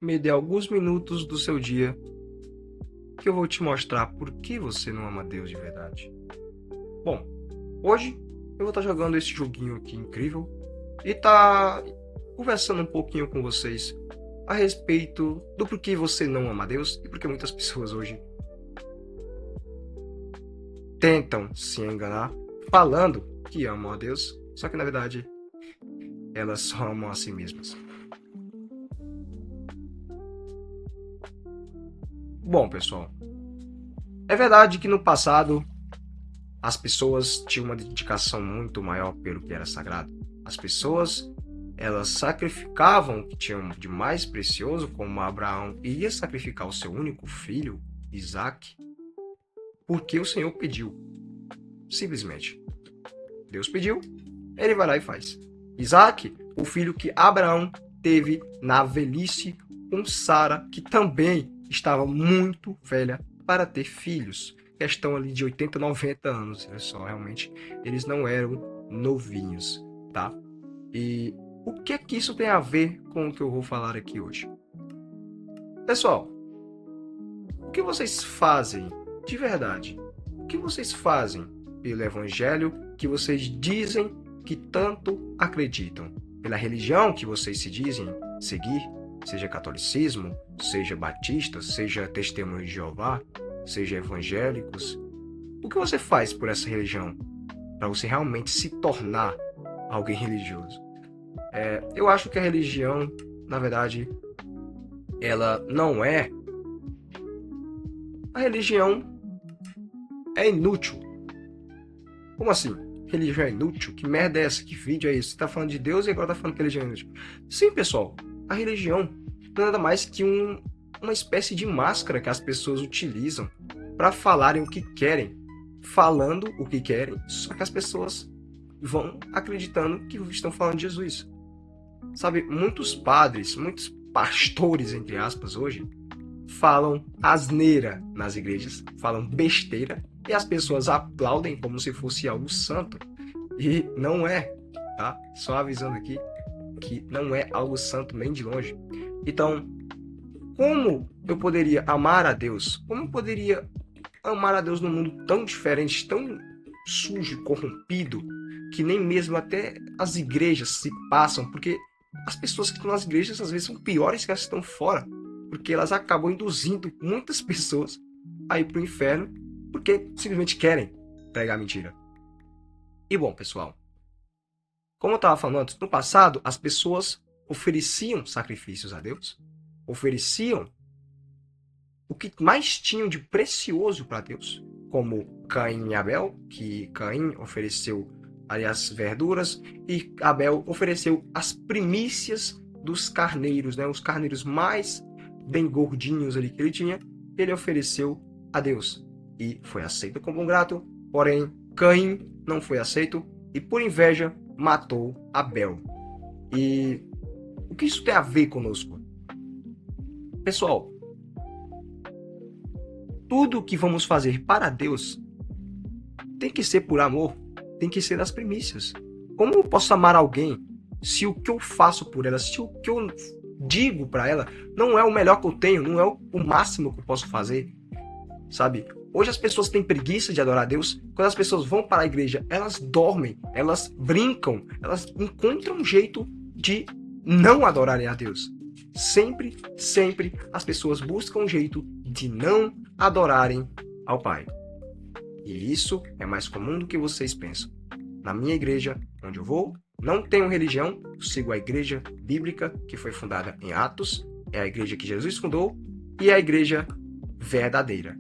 Me dê alguns minutos do seu dia que eu vou te mostrar por que você não ama Deus de verdade. Bom, hoje eu vou estar jogando esse joguinho aqui incrível e tá conversando um pouquinho com vocês a respeito do porquê você não ama Deus e porque muitas pessoas hoje tentam se enganar falando que amam a Deus, só que na verdade elas só amam a si mesmas. Bom, pessoal, é verdade que no passado as pessoas tinham uma dedicação muito maior pelo que era sagrado. As pessoas, elas sacrificavam o que tinham de mais precioso, como Abraão ia sacrificar o seu único filho, Isaque, porque o Senhor pediu. Simplesmente. Deus pediu, ele vai lá e faz. Isaque, o filho que Abraão teve na velhice com Sara, que também estava muito velha para ter filhos. Questão ali de 80, 90 anos, olha só, realmente eles não eram novinhos, tá? E o que é que isso tem a ver com o que eu vou falar aqui hoje? Pessoal, o que vocês fazem de verdade? O que vocês fazem pelo evangelho que vocês dizem que tanto acreditam? Pela religião que vocês se dizem seguir? Seja catolicismo, seja batista, seja testemunho de Jeová, seja evangélicos. O que você faz por essa religião para você realmente se tornar alguém religioso? Eu acho que a religião, na verdade, ela não é. A religião é inútil. Como assim? Religião é inútil? Que merda é essa? Que vídeo é esse? Você tá falando de Deus e agora tá falando que a religião é inútil. Sim, pessoal, a religião não é nada mais que uma espécie de máscara que as pessoas utilizam para falarem o que querem, falando o que querem, só que as pessoas vão acreditando que estão falando de Jesus. Sabe, muitos padres, muitos pastores, entre aspas, hoje, falam asneira nas igrejas, falam besteira, e as pessoas aplaudem como se fosse algo santo. E não é, tá? Só avisando aqui que não é algo santo nem de longe. Então, como eu poderia amar a Deus? Como eu poderia amar a Deus num mundo tão diferente, tão sujo, corrompido, que nem mesmo até as igrejas se passam, porque as pessoas que estão nas igrejas às vezes são piores que as que estão fora, porque elas acabam induzindo muitas pessoas a ir para o inferno, porque simplesmente querem pregar mentira. E bom, pessoal, como eu estava falando antes, no passado as pessoas ofereciam sacrifícios a Deus, ofereciam o que mais tinham de precioso para Deus, como Caim e Abel, que Caim ofereceu ali as verduras e Abel ofereceu as primícias dos carneiros, né? Os carneiros mais bem gordinhos ali que ele tinha, ele ofereceu a Deus e foi aceito como um grato, porém Caim não foi aceito e por inveja matou Abel. E o que isso tem a ver conosco? Pessoal, tudo que vamos fazer para Deus tem que ser por amor, tem que ser das primícias. Como eu posso amar alguém se o que eu faço por ela, se o que eu digo para ela não é o melhor que eu tenho, não é o máximo que eu posso fazer, sabe? Hoje as pessoas têm preguiça de adorar a Deus. Quando as pessoas vão para a igreja, elas dormem, elas brincam, elas encontram um jeito de não adorarem a Deus. Sempre, sempre as pessoas buscam um jeito de não adorarem ao Pai. E isso é mais comum do que vocês pensam. Na minha igreja, onde eu vou, não tenho religião, eu sigo a igreja bíblica que foi fundada em Atos, é a igreja que Jesus fundou e é a igreja verdadeira.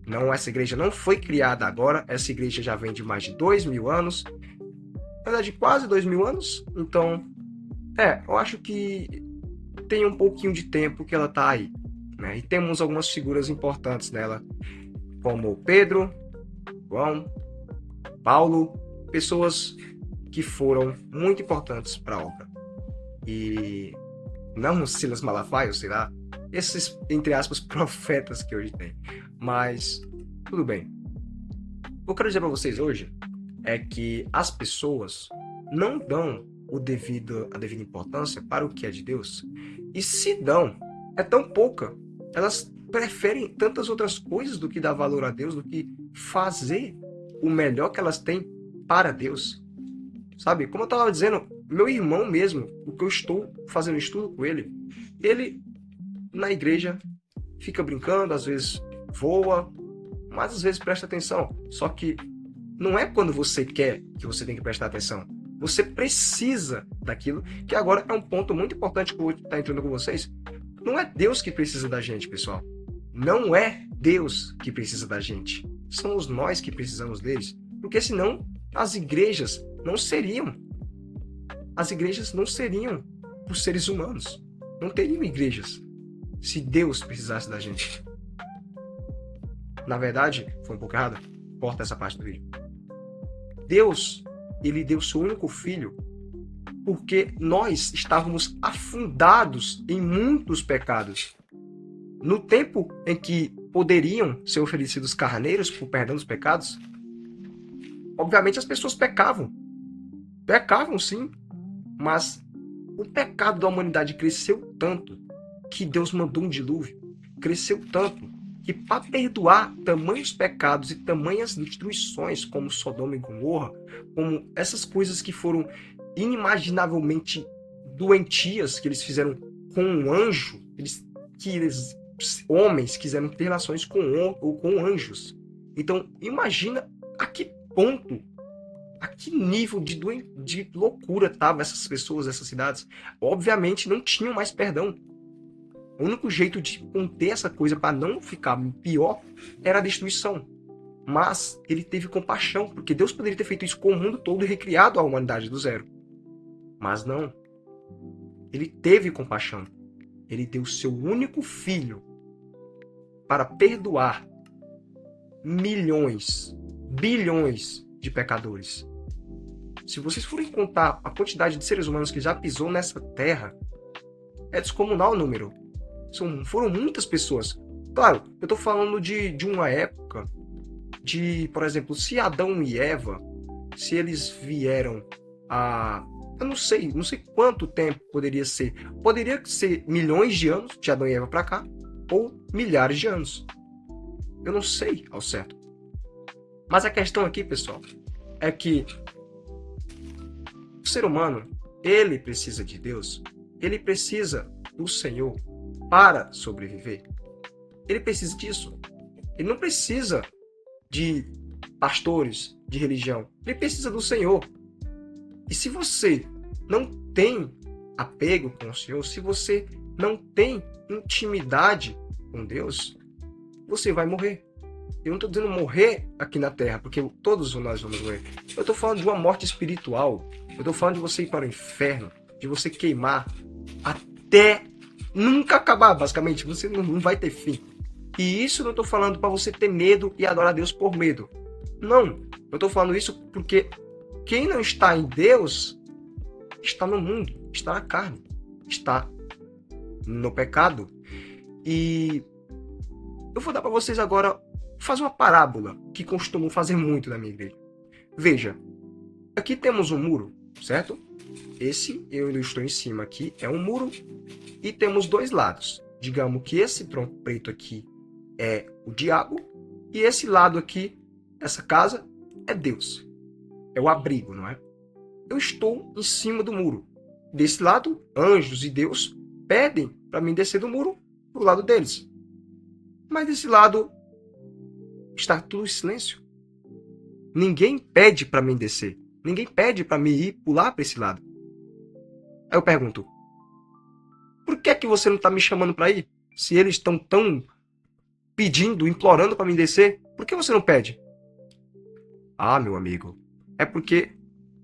Não, essa igreja não foi criada agora, essa igreja já vem de mais de 2000 anos, na verdade quase 2000 anos, então, eu acho que tem um pouquinho de tempo que ela está aí, né? E temos algumas figuras importantes nela, como Pedro, João, Paulo, pessoas que foram muito importantes para a obra. E não Silas Malafaia, sei lá, esses, entre aspas, profetas que hoje tem. Mas, tudo bem. O que eu quero dizer para vocês hoje é que as pessoas não dão a devida importância para o que é de Deus. E se dão, é tão pouca. Elas preferem tantas outras coisas do que dar valor a Deus, do que fazer o melhor que elas têm para Deus. Sabe? Como eu estava dizendo, meu irmão mesmo, o que eu estou fazendo estudo com ele na igreja fica brincando, às vezes voa, mas às vezes presta atenção. Só que não é quando você quer que você tem que prestar atenção. Você precisa daquilo, que agora é um ponto muito importante que eu vou estar entrando com vocês. Não é Deus que precisa da gente, pessoal. Não é Deus que precisa da gente. Somos nós que precisamos deles. Porque senão as igrejas não seriam. As igrejas não seriam por seres humanos. Não teriam igrejas se Deus precisasse da gente. Na verdade, foi um pouco errado. Corta essa parte do vídeo. Deus, ele deu seu único filho porque nós estávamos afundados em muitos pecados. No tempo em que poderiam ser oferecidos carneiros por perdão dos pecados, obviamente as pessoas pecavam. Pecavam sim, mas o pecado da humanidade cresceu tanto que Deus mandou um dilúvio. Cresceu tanto que para perdoar tamanhos pecados e tamanhas destruições como Sodoma e Gomorra, como essas coisas que foram inimaginavelmente doentias que eles fizeram com um anjo, homens quiseram ter relações com anjos. Então, imagina a que ponto, a que nível de loucura estavam essas pessoas, essas cidades. Obviamente não tinham mais perdão. O único jeito de conter essa coisa para não ficar pior era a destruição. Mas ele teve compaixão, porque Deus poderia ter feito isso com o mundo todo e recriado a humanidade do zero. Mas não. Ele teve compaixão. Ele deu seu único filho para perdoar milhões, bilhões de pecadores. Se vocês forem contar a quantidade de seres humanos que já pisou nessa terra, é descomunal o número. Foram muitas pessoas. Claro, eu estou falando de uma época por exemplo, se Adão e Eva, se eles vieram a... Eu não sei quanto tempo poderia ser. Poderia ser milhões de anos de Adão e Eva para cá, ou milhares de anos. Eu não sei ao certo. Mas a questão aqui, pessoal, é que o ser humano, ele precisa de Deus, ele precisa do Senhor para sobreviver. Ele precisa disso. Ele não precisa de pastores, de religião. Ele precisa do Senhor. E se você não tem apego com o Senhor, se você não tem intimidade com Deus, você vai morrer. Eu não estou dizendo morrer aqui na Terra, porque todos nós vamos morrer. Eu estou falando de uma morte espiritual. Eu estou falando de você ir para o inferno, de você queimar até nunca acabar, basicamente. Você não vai ter fim. E isso eu não estou falando para você ter medo e adorar a Deus por medo. Não. Eu estou falando isso porque quem não está em Deus está no mundo, está na carne, está no pecado. E eu vou dar para vocês agora fazer uma parábola que costumo fazer muito na minha igreja. Veja, aqui temos um muro, certo? Esse eu estou em cima aqui é um muro e temos dois lados. Digamos que esse tronco preto aqui é o diabo e esse lado aqui, essa casa, é Deus. É o abrigo, não é? Eu estou em cima do muro. Desse lado, anjos e Deus pedem para mim descer do muro para o lado deles. Mas desse lado está tudo em silêncio. Ninguém pede para mim descer. Ninguém pede para mim ir pular para esse lado. Aí eu pergunto, por que você não está me chamando para ir? Se eles estão tão pedindo, implorando para mim descer, por que você não pede? Ah, meu amigo, é porque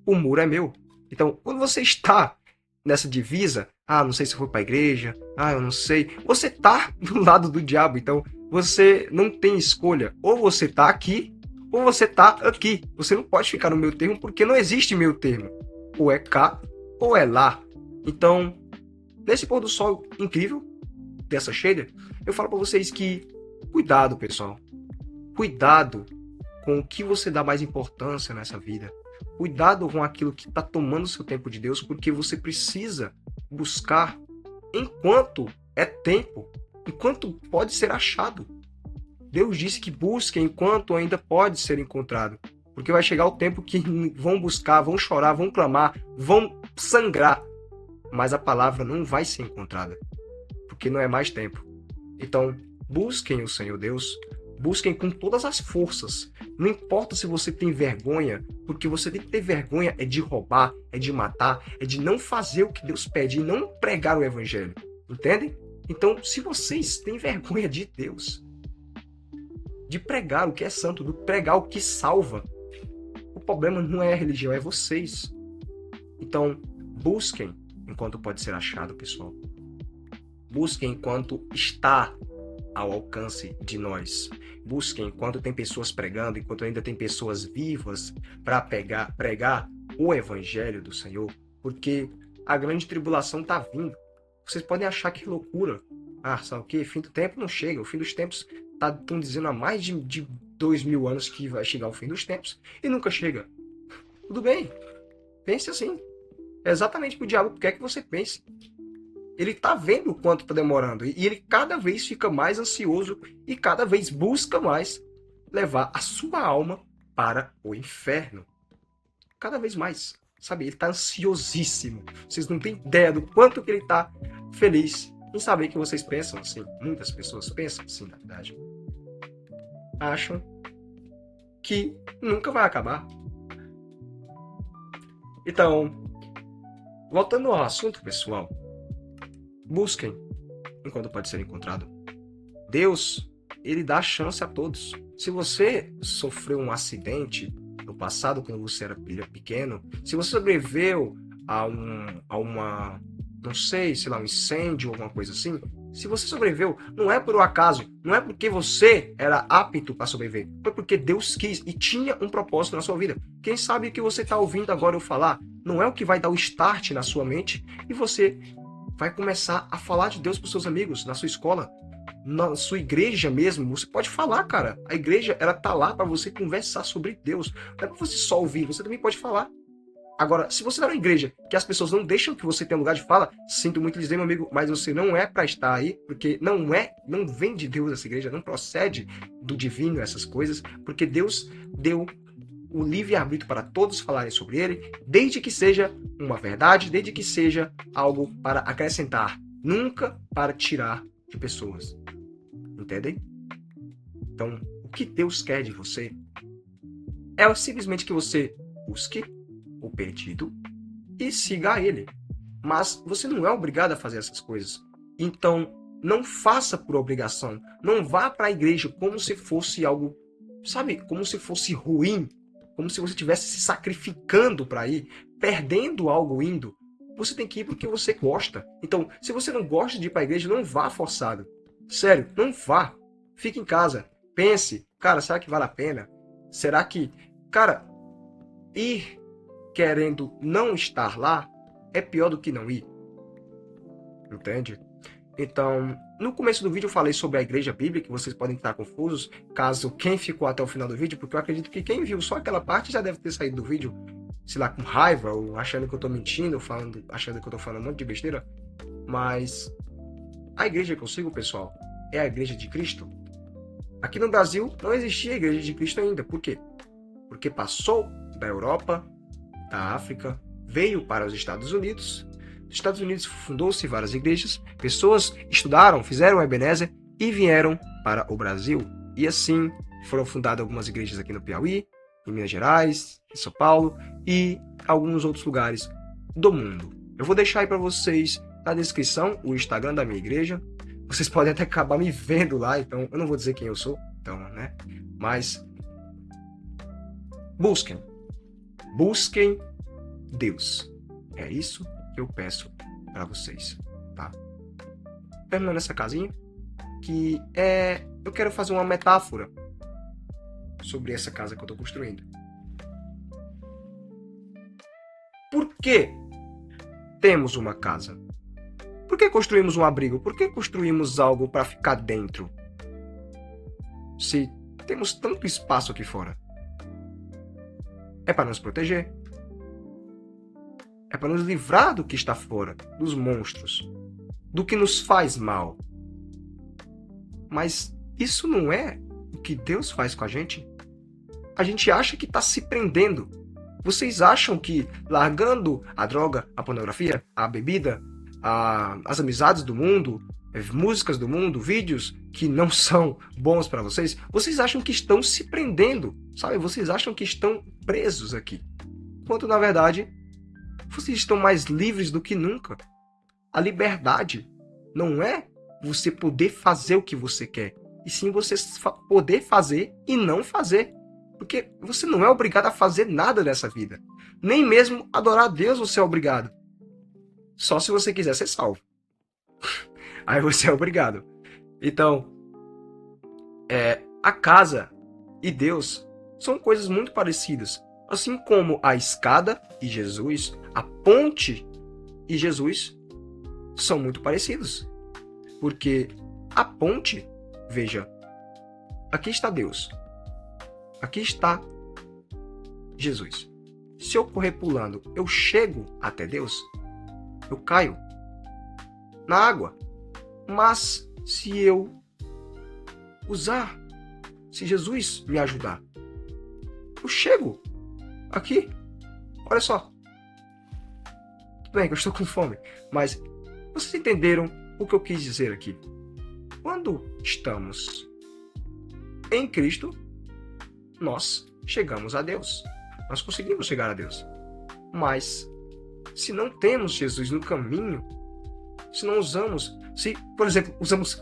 o muro é meu. Então, quando você está nessa divisa, não sei se eu for para a igreja, eu não sei, você está do lado do diabo, então você não tem escolha. Ou você está aqui, ou você está aqui. Você não pode ficar no meio termo, porque não existe meio termo. Ou é cá, ou é lá. Então, nesse pôr do sol incrível, dessa shader, eu falo para vocês que cuidado, pessoal. Cuidado com o que você dá mais importância nessa vida. Cuidado com aquilo que está tomando seu tempo de Deus, porque você precisa buscar enquanto É tempo enquanto pode ser achado. Deus disse que busquem enquanto ainda pode ser encontrado. Porque vai chegar o tempo que vão buscar, vão chorar, vão clamar, vão sangrar. Mas a palavra não vai ser encontrada. Porque não é mais tempo. Então, busquem o Senhor Deus. Busquem com todas as forças. Não importa se você tem vergonha, porque você tem que ter vergonha é de roubar, é de matar, é de não fazer o que Deus pede e não pregar o evangelho. Entendem? Então, se vocês têm vergonha de Deus, de pregar o que é santo, de pregar o que salva, o problema não é a religião, é vocês. Então, busquem enquanto pode ser achado, pessoal. Busquem enquanto está ao alcance de nós. Busquem enquanto tem pessoas pregando, enquanto ainda tem pessoas vivas para pregar o evangelho do Senhor, porque a grande tribulação está vindo. Vocês podem achar que loucura. Ah, sabe o quê? Fim do tempo não chega. O fim dos tempos estão dizendo há mais de 2000 anos que vai chegar o fim dos tempos e nunca chega. Tudo bem. Pense assim. É exatamente o que o diabo quer que você pense. Ele está vendo o quanto está demorando e ele cada vez fica mais ansioso e cada vez busca mais levar a sua alma para o inferno. Cada vez mais. Sabe, ele está ansiosíssimo. Vocês não têm ideia do quanto que ele está feliz em saber que vocês pensam assim. Muitas pessoas pensam assim, na verdade. Acham que nunca vai acabar. Então, voltando ao assunto, pessoal, busquem enquanto pode ser encontrado. Deus, ele dá chance a todos. Se você sofreu um acidente no passado, quando você era pequeno, se você sobreviveu a uma, não sei, sei lá, um incêndio ou alguma coisa assim, se você sobreviveu, não é por um acaso, não é porque você era apto para sobreviver, foi porque Deus quis e tinha um propósito na sua vida. Quem sabe o que você está ouvindo agora eu falar não é o que vai dar o start na sua mente e você vai começar a falar de Deus para os seus amigos, na sua escola, na sua igreja mesmo. Você pode falar, cara. A igreja, ela tá lá para você conversar sobre Deus. Não é para você só ouvir, você também pode falar. Agora, se você está na igreja que as pessoas não deixam que você tenha lugar de fala, sinto muito lhe dizer, meu amigo, mas você não é para estar aí, porque não vem de Deus essa igreja, não procede do divino essas coisas, porque Deus deu o livre-arbítrio para todos falarem sobre ele, desde que seja uma verdade, desde que seja algo para acrescentar, nunca para tirar de pessoas. Entendem? Então, o que Deus quer de você é simplesmente que você busque o perdido e siga ele. Mas você não é obrigado a fazer essas coisas. Então, não faça por obrigação. Não vá para a igreja como se fosse algo, sabe, como se fosse ruim, como se você estivesse se sacrificando para ir, perdendo algo indo. Você tem que ir porque você gosta. Então, se você não gosta de ir para a igreja, não vá forçado. Sério, não vá. Fique em casa. Pense, cara, será que vale a pena? Será que, cara, ir querendo não estar lá é pior do que não ir. Entende? Então, no começo do vídeo eu falei sobre a igreja bíblica, que vocês podem estar confusos, caso quem ficou até o final do vídeo, porque eu acredito que quem viu só aquela parte já deve ter saído do vídeo, sei lá, com raiva, ou achando que eu tô mentindo, achando que eu tô falando um monte de besteira. Mas a igreja que eu sigo, pessoal, é a igreja de Cristo. Aqui no Brasil não existia a igreja de Cristo ainda. Por quê? Porque passou da Europa, da África, veio para os Estados Unidos. Nos Estados Unidos fundou-se várias igrejas, pessoas estudaram, fizeram o Ebenezer e vieram para o Brasil. E assim foram fundadas algumas igrejas aqui no Piauí, em Minas Gerais, em São Paulo e alguns outros lugares do mundo. Eu vou deixar aí para vocês na descrição o Instagram da minha igreja. Vocês podem até acabar me vendo lá, então eu não vou dizer quem eu sou, então, né? Mas busquem Deus. É isso que eu peço para vocês, tá? Terminando essa casinha, que eu quero fazer uma metáfora sobre essa casa que eu estou construindo. Por que temos uma casa? Por que construímos um abrigo? Por que construímos algo para ficar dentro? Se temos tanto espaço aqui fora. É para nos proteger. É para nos livrar do que está fora, dos monstros. do que nos faz mal. Mas isso não é o que Deus faz com a gente? A gente acha que está se prendendo. Vocês acham que largando a droga, a pornografia, a bebida, as amizades do mundo, músicas do mundo, vídeos que não são bons para vocês, vocês acham que estão se prendendo, sabe? Vocês acham que estão presos aqui. Quando, na verdade, vocês estão mais livres do que nunca. A liberdade não é você poder fazer o que você quer, e sim você poder fazer e não fazer. Porque você não é obrigado a fazer nada nessa vida. Nem mesmo adorar a Deus você é obrigado. Só se você quiser ser salvo. Aí você é obrigado. Então, a casa e Deus são coisas muito parecidas. Assim como a escada e Jesus, a ponte e Jesus são muito parecidos. Porque a ponte, veja, aqui está Deus. Aqui está Jesus. Se eu correr pulando, eu chego até Deus, eu caio na água. Mas se eu se Jesus me ajudar, eu chego aqui. Olha só. Tudo bem que eu estou com fome, mas vocês entenderam o que eu quis dizer aqui? Quando estamos em Cristo, nós chegamos a Deus. Nós conseguimos chegar a Deus. Mas, se não temos Jesus no caminho, se não usamos, se, por exemplo, usamos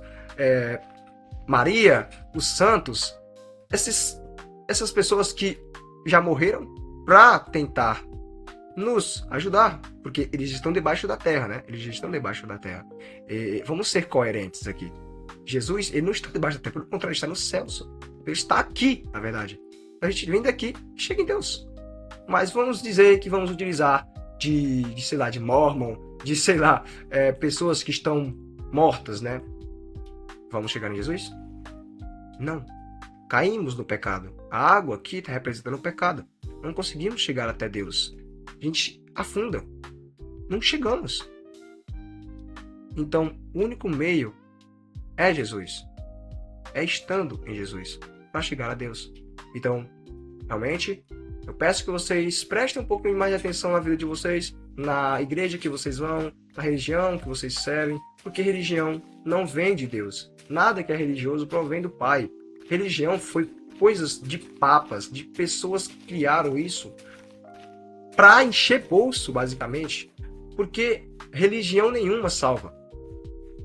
Maria, os santos, essas pessoas que já morreram para tentar nos ajudar, porque eles estão debaixo da terra, né? Eles estão debaixo da terra. Vamos ser coerentes aqui. Jesus, ele não está debaixo da terra, pelo contrário, ele está nos céus. Ele está aqui, na verdade. A gente vem daqui e chega em Deus. Mas vamos dizer que vamos utilizar sei lá, de Mormon, de, sei lá, pessoas que estão mortas, né? Vamos chegar em Jesus? Não. Caímos no pecado. A água aqui está representando o pecado. Não conseguimos chegar até Deus. A gente afunda. Não chegamos. Então, o único meio é Jesus. É estando em Jesus para chegar a Deus. Então, realmente, eu peço que vocês prestem um pouco mais de atenção na vida de vocês, na igreja que vocês vão, na religião que vocês servem, porque religião não vem de Deus. Nada que é religioso provém do Pai. Religião foi coisas de papas, de pessoas que criaram isso para encher bolso, basicamente, porque religião nenhuma salva.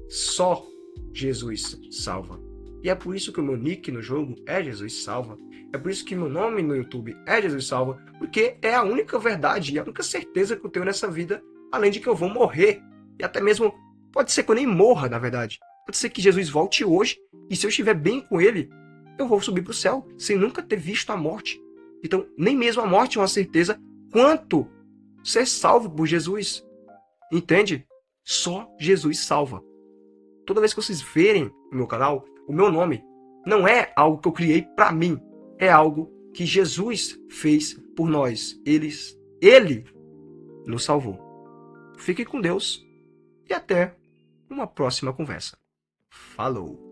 Só Jesus salva. E é por isso que o meu nick no jogo é Jesus Salva. É por isso que meu nome no YouTube é Jesus Salva, porque é a única verdade e a única certeza que eu tenho nessa vida, além de que eu vou morrer. E até mesmo, pode ser que eu nem morra, na verdade. Pode ser que Jesus volte hoje, e se eu estiver bem com ele, eu vou subir para o céu, sem nunca ter visto a morte. Então, nem mesmo a morte é uma certeza, quanto ser salvo por Jesus. Entende? Só Jesus salva. Toda vez que vocês verem no meu canal, o meu nome não é algo que eu criei para mim. É algo que Jesus fez por nós. Ele nos salvou. Fique com Deus e até uma próxima conversa. Falou!